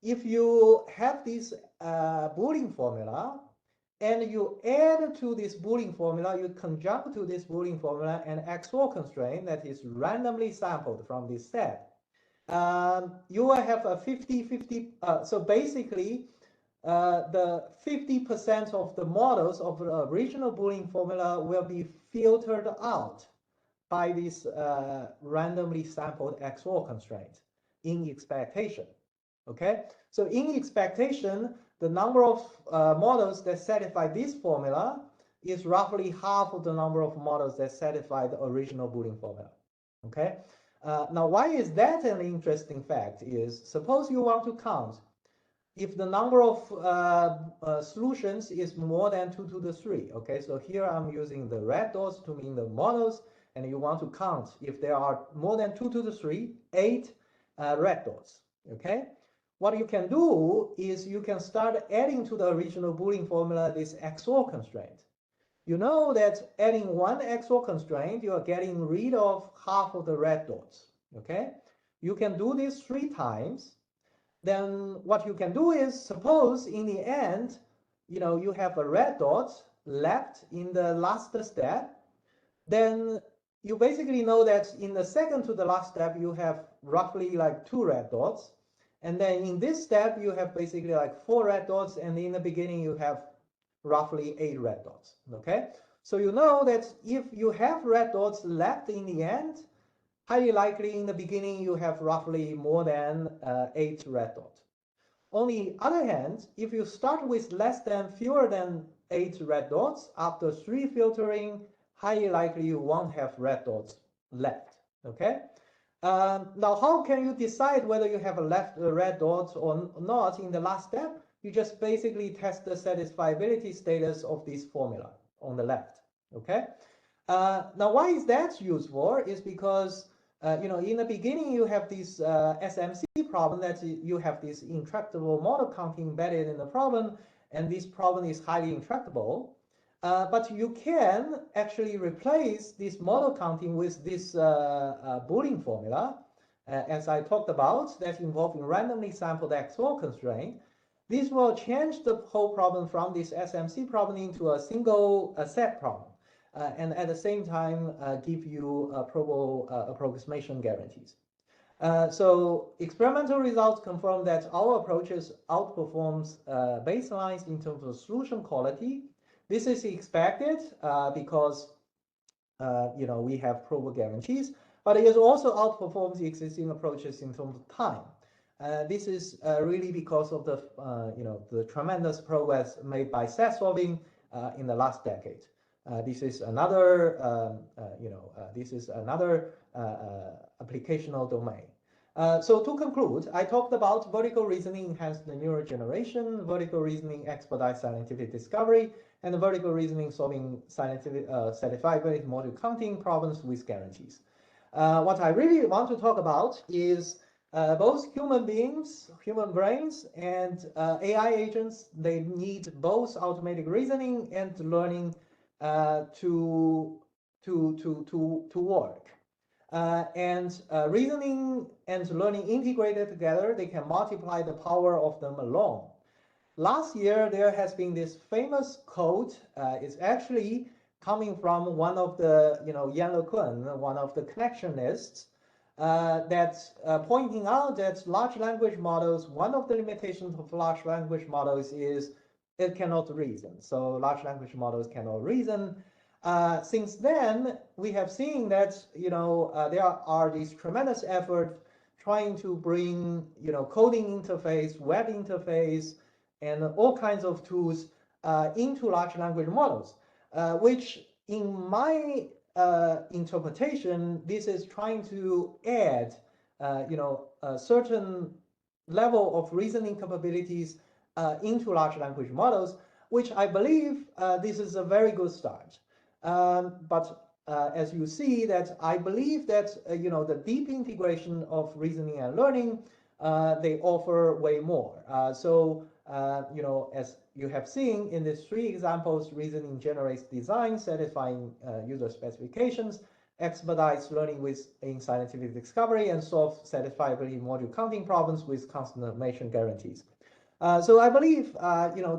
if you have this Boolean formula, and you add to this Boolean formula, you conjunct to this Boolean formula an XOR constraint that is randomly sampled from this set. You will have a 50-50, so basically the 50% of the models of the original Boolean formula will be filtered out by this randomly sampled XOR constraint in expectation, okay? So in expectation, the number of models that satisfy this formula is roughly half of the number of models that satisfy the original Boolean formula, okay? Now, why is that an interesting fact is, suppose you want to count if the number of solutions is more than 2 to the 3, okay? So here I'm using the red dots to mean the models, and you want to count if there are more than 2 to the 3, 8 red dots, okay? What you can do is you can start adding to the original Boolean formula this XOR constraint. You know that adding one XOR constraint, you are getting rid of half of the red dots, okay? You can do this 3 times. Then what you can do is, suppose in the end, you have a red dot left in the last step, then you basically know that in the second to the last step, you have roughly like 2 red dots. And then in this step, you have basically like 4 red dots. And in the beginning, you have roughly 8 red dots, okay? So you know that if you have red dots left in the end, highly likely in the beginning, you have roughly more than 8 red dots. On the other hand, if you start with fewer than 8 red dots, after 3 filtering, highly likely you won't have red dots left, okay? Now, how can you decide whether you have left red dots or not in the last step? You just basically test the satisfiability status of this formula on the left, okay? Now, why is that useful? Is because in the beginning you have this SMC problem that you have this intractable model counting embedded in the problem, and this problem is highly intractable. But you can actually replace this model counting with this Boolean formula, as I talked about, that involving randomly sampled XOR constraint. This will change the whole problem from this SMC problem into a single set problem. And at the same time give you probable approximation guarantees. So experimental results confirm that our approaches outperforms baselines in terms of solution quality. This is expected because we have probable guarantees, but it also outperforms the existing approaches in terms of time. This is really because of the tremendous progress made by set solving in the last decade. This is another, applicational domain. So to conclude, I talked about vertical reasoning enhanced neural generation, vertical reasoning expedite scientific discovery, and vertical reasoning solving scientific satisfiability modulo counting problems with guarantees. What I really want to talk about is both human beings, human brains, and AI agents. They need both automatic reasoning and learning to work. Reasoning and learning integrated together, they can multiply the power of them alone. Last year, there has been this famous quote. It's actually coming from one of the, Yan LeCun, one of the connectionists, that's pointing out that large language models, one of the limitations of large language models is it cannot reason. So large language models cannot reason. Since then, we have seen that there are these tremendous efforts trying to bring coding interface, web interface, and all kinds of tools into large language models, which in my interpretation, this is trying to add a certain level of reasoning capabilities into large language models, which I believe this is a very good start. But as you see, that I believe that the deep integration of reasoning and learning, they offer way more. As you have seen in these three examples, reasoning generates design satisfying user specifications, expedites learning in scientific discovery, and solves satisfiability modulo counting problems with concatenation guarantees. So I believe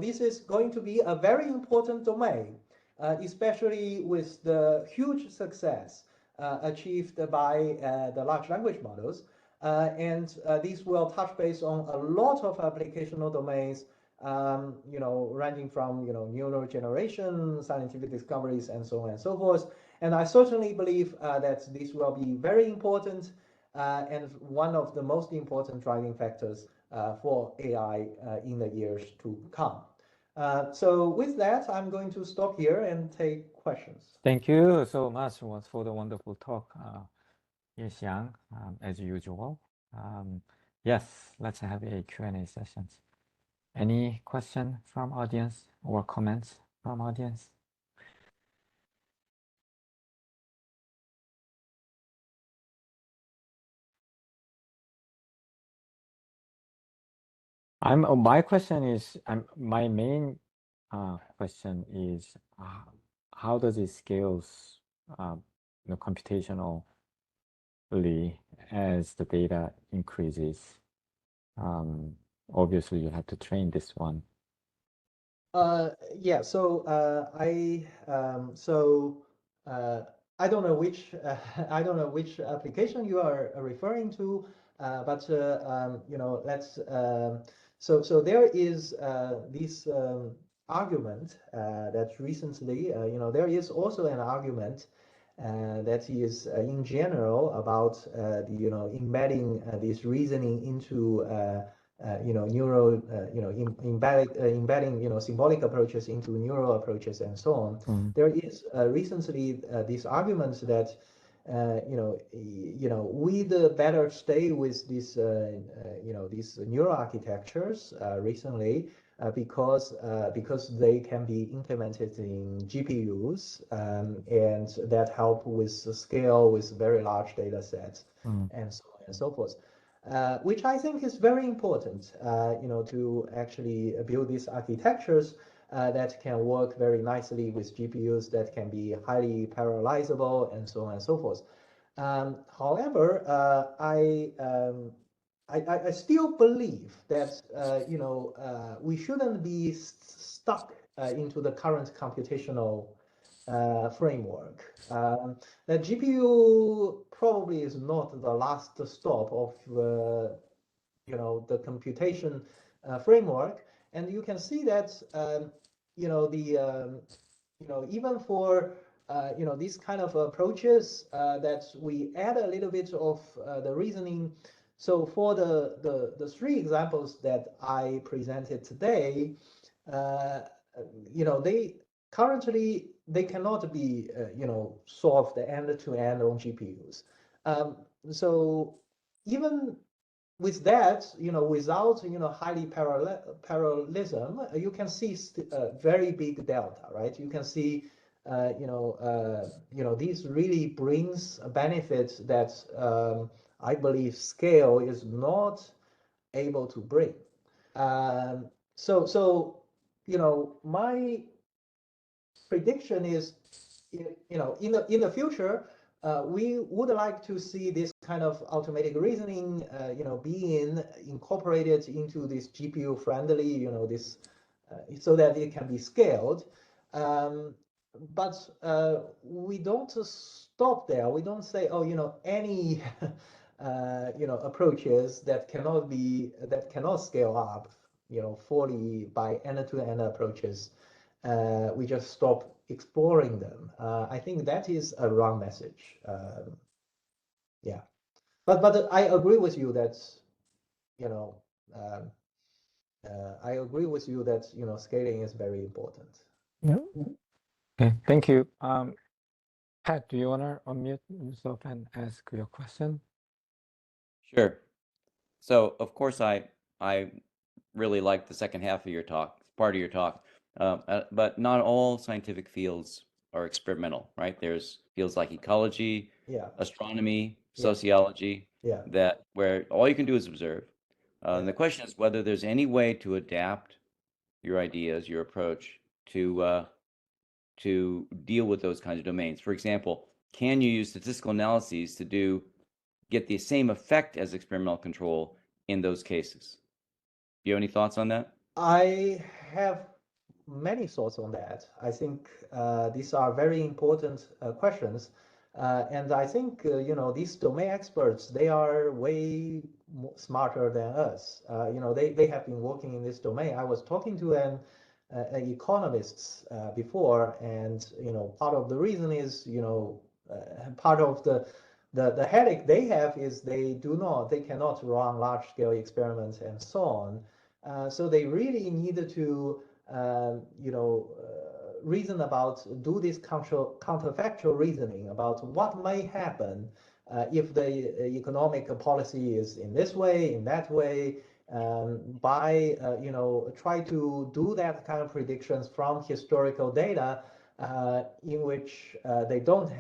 this is going to be a very important domain, especially with the huge success achieved by the large language models. These will touch base on a lot of applicational domains, ranging from neural generation, scientific discoveries, and so on and so forth. And I certainly believe that this will be very important and one of the most important driving factors for AI in the years to come. So with that, I'm going to stop here and take questions. Thank you so much for the wonderful talk, Xiang, as usual. Yes, let's have a Q&A session. Any question from audience or comments from audience? My question is, my main question is, how does it scales computationally as the data increases? Obviously, you have to train this one. Yeah. So I don't know which application you are referring to, but let's. So there is this argument that recently, there is also an argument that is in general about embedding this reasoning into embedding symbolic approaches into neural approaches and so on. There is recently this argument that we'd better stay with these these neural architectures recently because they can be implemented in GPUs and that help with the scale with very large data sets and so on and so forth. Which I think is very important, to actually build these architectures that can work very nicely with GPUs that can be highly parallelizable and so on and so forth. However, I still believe that we shouldn't be stuck into the current computational framework. The GPU probably is not the last stop of the computation framework, and you can see that even for these kind of approaches that we add a little bit of the reasoning. So for the three examples that I presented today, they currently cannot be solved end to end on GPUs. So even with that, without highly parallelism, you can see a very big delta, right? You can see this really brings a benefit that I believe scale is not able to bring. So my prediction is, in the future, we would like to see this kind of automatic reasoning, being incorporated into this GPU friendly, this, so that it can be scaled. But we don't stop there. We don't say, oh, any approaches that cannot scale up, fully by end-to-end approaches. We just stop exploring them. I think that is a wrong message. Yeah, but I agree with you that scaling is very important. Yeah. Okay, thank you. Pat, do you want to unmute yourself and ask your question? Sure. So of course I really like the second half of your talk, part of your talk, but not all scientific fields are experimental, right? There's fields like ecology, astronomy, sociology, that where all you can do is observe. And the question is whether there's any way to adapt your ideas, your approach to deal with those kinds of domains. For example, can you use statistical analyses to get the same effect as experimental control in those cases? Do you have any thoughts on that? I have many thoughts on that. I think these are very important questions. And I think, these domain experts, they are way smarter than us. They have been working in this domain. I was talking to an economist before, and, part of the reason is, part of the headache they have is they cannot run large scale experiments and so on. So they really needed to, reason about, do this counterfactual reasoning about what may happen if the economic policy is in this way, in that way, by try to do that kind of predictions from historical data in which they didn't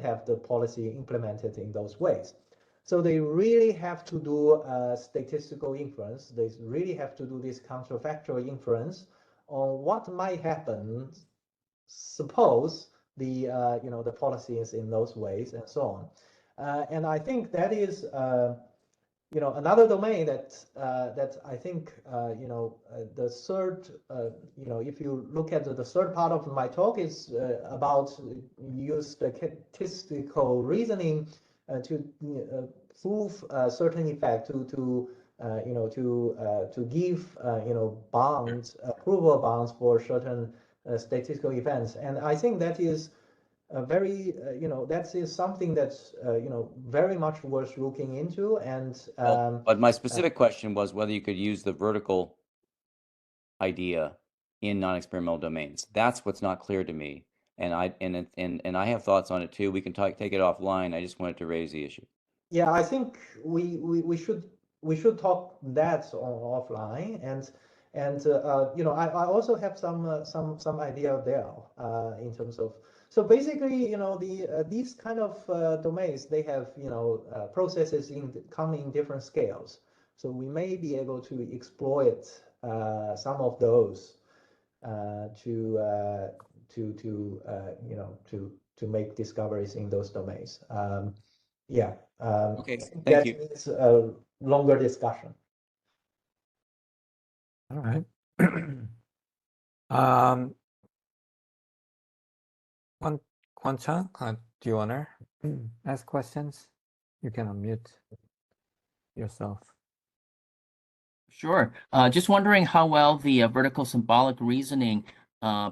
have the policy implemented in those ways. So they really have to do statistical inference. They really have to do this counterfactual inference on what might happen, suppose the the policy is in those ways and so on. And I think that is another domain that I think the third if you look at the third part of my talk is about use statistical reasoning to prove a certain effect, to give bounds, approval bounds for certain statistical events. And I think that is very that is something that's very much worth looking into. And but my specific question was whether you could use the vertical idea in non-experimental domains. That's what's not clear to me. and I have thoughts on it too. We can take it offline. I just wanted to raise the issue. Yeah, I think we should talk that offline, and you know, I also have some idea there in terms of, so basically, you know, these kind of domains, they have, you know, processes come in different scales, so we may be able to exploit some of those to you know, to make discoveries in those domains. Yeah. Okay, I think thank that you. needs a longer discussion. All right. Kwan Chang, do you want to ask questions? You can unmute yourself. Sure. Just wondering how well the vertical symbolic reasoning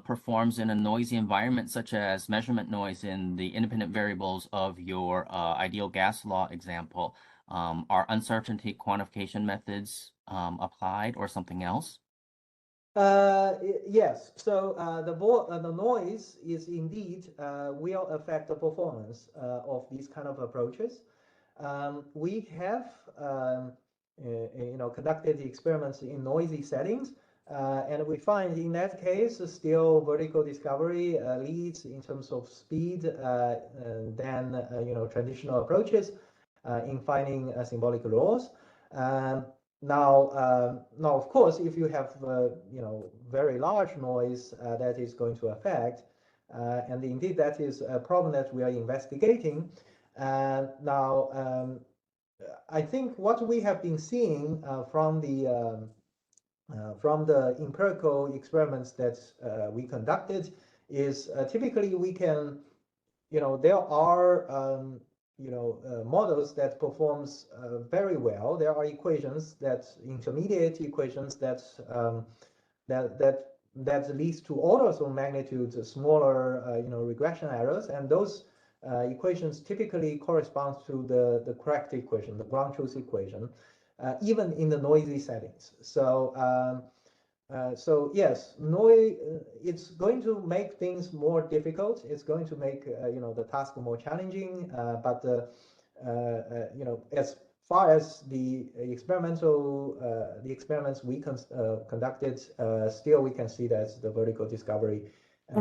performs in a noisy environment, such as measurement noise in the independent variables of your ideal gas law example. Are uncertainty quantification methods applied or something else? Yes. So the noise is indeed will affect the performance of these kind of approaches. We have you know, conducted experiments in noisy settings, and we find in that case still vertical discovery leads in terms of speed than you know, traditional approaches in finding symbolic laws. Now, of course, if you have you know, very large noise, that is going to affect, and indeed that is a problem that we are investigating. Now, I think what we have been seeing from the empirical experiments that we conducted is typically we can, you know, there are you know, models that performs very well. There are equations that, intermediate equations that that leads to orders of magnitude smaller you know, regression errors, and those equations typically correspond to the correct equation, the ground truth equation, even in the noisy settings. So so yes, noise, it's going to make things more difficult. It's going to make you know, the task more challenging. But you know, as far as the experimental the experiments we conducted, still we can see that the vertical discovery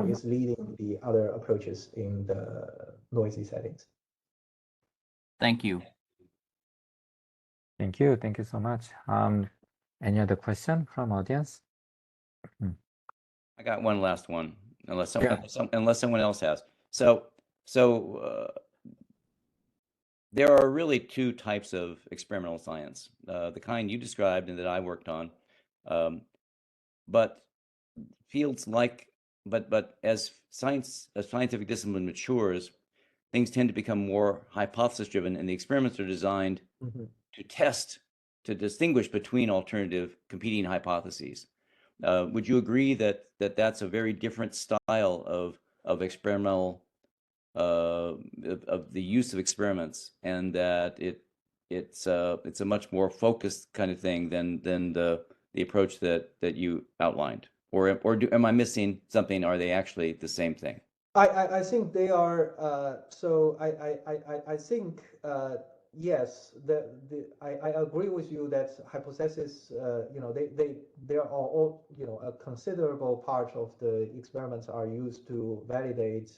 is leading the other approaches in the noisy settings. Thank you. Thank you. Thank you so much. Any other question from audience? I got one last one, unless Yeah. unless someone else has. So there are really two types of experimental science, the kind you described and that I worked on, but fields like, but as scientific discipline matures, things tend to become more hypothesis driven, and the experiments are designed to test, to distinguish between alternative competing hypotheses. Would you agree that that's a very different style of experimental of the use of experiments, and that it's a much more focused kind of thing than the approach that you outlined, or am I missing something? Are they actually the same thing? I think they are. So I think yes. I agree with you that hypothesis. You know, there are all, you know, a considerable part of the experiments are used to validate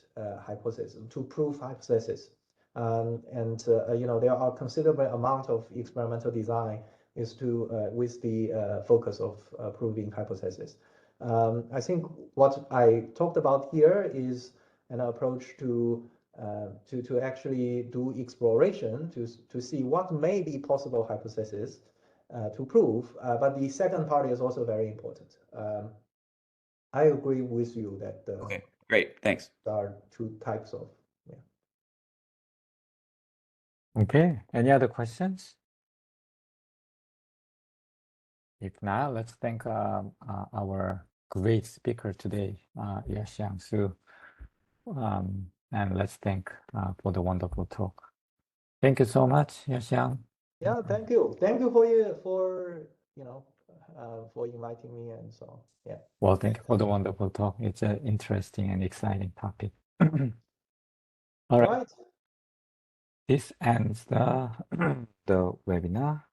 hypothesis, to prove hypothesis, and you know, there are considerable amount of experimental design is to with the focus of proving hypothesis. I think what I talked about here is an approach to actually do exploration to see what may be possible hypothesis to prove. But the second part is also very important. I agree with you that Okay, great, thanks. there are two types of. Yeah. Okay. Any other questions? If not, let's thank our great speaker today, Xiang Su. And let's thank for the wonderful talk. Thank you so much, Xiang. Yeah, thank you for you know for inviting me, and so yeah. Well, thank you for the wonderful talk. It's an interesting and exciting topic. All right. Right. This ends the the webinar.